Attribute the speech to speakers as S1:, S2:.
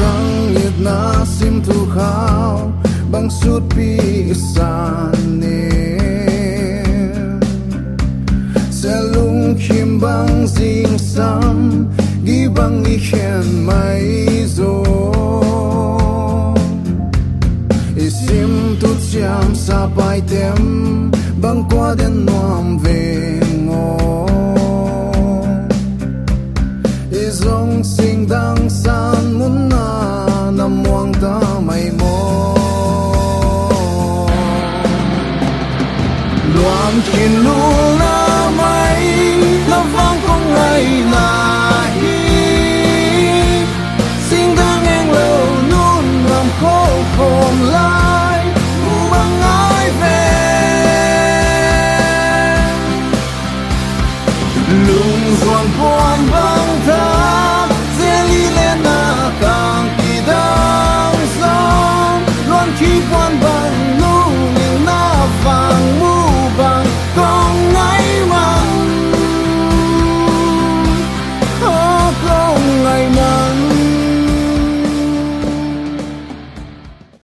S1: dang it na sim tu khao bang sut pi san ne selung kim bang sing sam gi bang i khen mai zo isim tu cham sa pai tem bang qua den nuam ve ngo izong sing dang san mun na nam muang ta mai mo luam kin lu